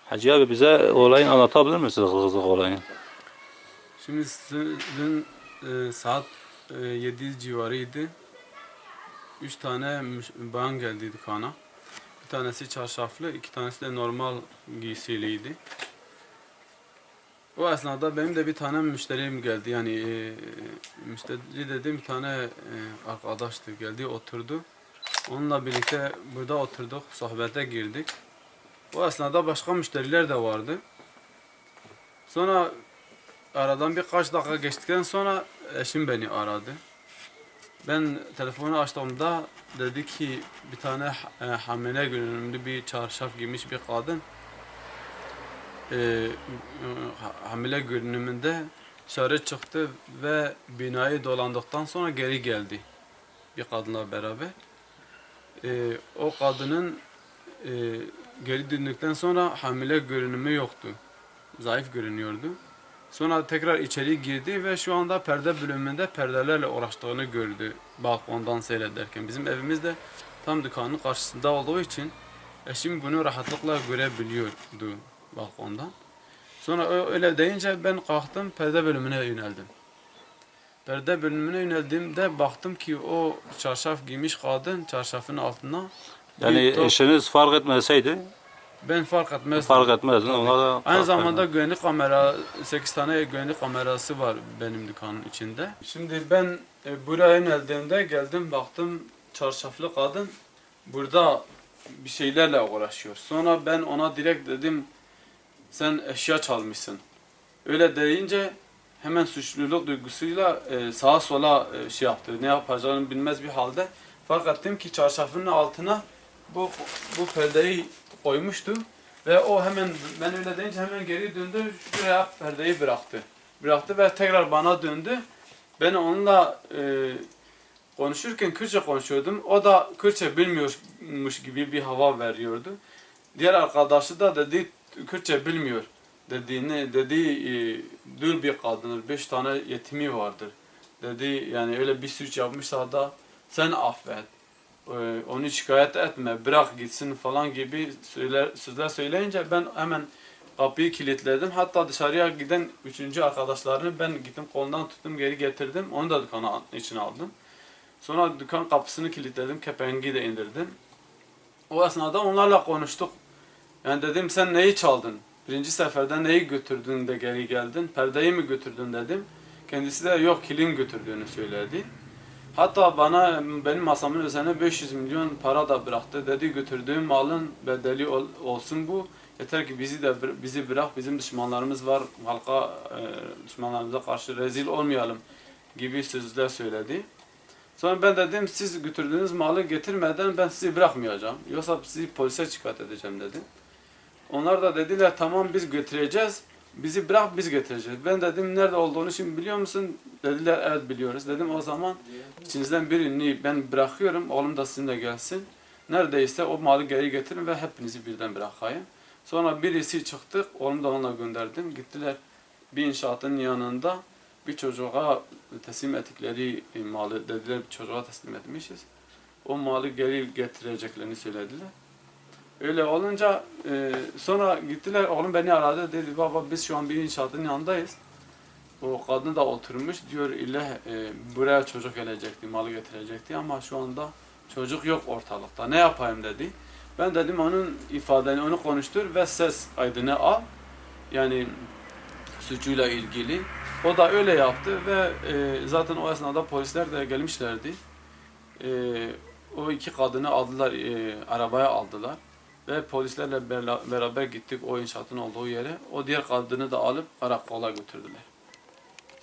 Hacı abi bize olayı anlatabilir misiniz, hırsızlık olayını? Şimdi dün saat 7 civarıydı. 3 tane bayan geldi dükkana. Bir tanesi çarşaflı, iki tanesi de normal giysiliydi. O esnada benim de bir tane müşterim geldi. Yani müşteri dediğim bir tane arkadaştı. Geldi oturdu. Onunla birlikte burada oturduk, sohbete girdik. O esnada başka müşteriler de vardı. Sonra aradan birkaç dakika geçtikten sonra eşim beni aradı. Ben telefonu açtığımda dedi ki bir tane hamile görünümlü bir çarşaf giymiş bir kadın hamile görünümünde dışarı çıktı ve binayı dolandıktan sonra geri geldi bir kadınla beraber. O kadının geri döndükten sonra hamile görünümü yoktu. Zayıf görünüyordu. Sonra tekrar içeri girdi ve şu anda perde bölümünde perdelerle uğraştığını gördü balkondan seyrederken. Bizim evimiz de tam dükkanın karşısında olduğu için eşim bunu rahatlıkla görebiliyordu balkondan. Sonra öyle deyince ben kalktım, perde bölümüne yöneldim. Perde bölümüne yöneldiğimde baktım ki o çarşaf giymiş kadın çarşafın altına. Yani eşiniz fark etmeseydi? Ben fark etmezdim. Fark etmezdin. Aynı zamanda güvenlik kamera, 8 tane güvenlik kamerası var benim dükkanın içinde. Şimdi ben buraya yöneldiğimde geldim baktım çarşaflı kadın burada bir şeylerle uğraşıyor. Sonra ben ona direkt dedim sen eşya çalmışsın. Öyle deyince hemen suçluluk duygusuyla sağa sola şey yaptı. Ne yapacağını bilmez bir halde fark ettim ki çarşafın altına bu perdeyi koymuştu. Ve o hemen ben öyle deyince hemen geri döndü. Şuraya perdeyi bıraktı. Bıraktı ve tekrar bana döndü. Ben onunla konuşurken Kürtçe konuşuyordum. O da Kürtçe bilmiyormuş gibi bir hava veriyordu. Diğer arkadaşı da dedi Kürtçe bilmiyor. Dedi dul bir kadındır. 5 tane yetimi vardır. Dedi yani öyle bir suç yapmışsa da sen affet. Onu şikayet etme, bırak gitsin falan gibi sözler söyleyince ben hemen kapıyı kilitledim. Hatta dışarıya giden 3. arkadaşlarını ben gittim kolundan tuttum geri getirdim. Onu da dükkanın içine aldım. Sonra dükkan kapısını kilitledim, kepengi de indirdim. O esnada onlarla konuştuk. Yani dedim sen neyi çaldın? Birinci seferde neyi götürdün de geri geldin? Perdeyi mi götürdün dedim. Kendisi de yok kilim götürdüğünü söyledi. Hatta benim masamın üzerine 500 milyon para da bıraktı. Dedi götürdüğüm malın bedeli olsun bu. Yeter ki bizi bırak. Bizim düşmanlarımız var. Düşmanlarımıza karşı rezil olmayalım gibi sözler söyledi. Sonra ben dedim siz götürdüğünüz malı getirmeden ben sizi bırakmayacağım. Yoksa sizi polise şikayet edeceğim dedim. Onlar da dediler tamam biz götüreceğiz. Bizi bırak biz getireceğiz. Ben dedim nerede olduğunu şimdi biliyor musun? Dediler evet biliyoruz. Dedim o zaman içinizden birini ben bırakıyorum. Oğlum da sizinle gelsin. Neredeyse o malı geri getirin ve hepinizi birden bırakayım. Sonra birisi çıktı. Oğlum da onunla gönderdim. Gittiler bir inşaatın yanında bir çocuğa teslim ettikleri malı dediler çocuğa teslim etmişiz. O malı geri getireceklerini söylediler. Öyle olunca sonra gittiler oğlum beni aradı dedi baba biz şu an bir inşaatın yanındayız. O kadın da oturmuş diyor ille buraya çocuk gelecekti malı getirecekti ama şu anda çocuk yok ortalıkta ne yapayım dedi. Ben dedim onun ifadeni onu konuştur ve ses kaydını al yani suçuyla ilgili. O da öyle yaptı ve zaten o esnada polisler de gelmişlerdi. O iki kadını aldılar arabaya aldılar. Ve polislerle beraber gittik o inşaatın olduğu yere. O diğer kadını da alıp karakola götürdüler.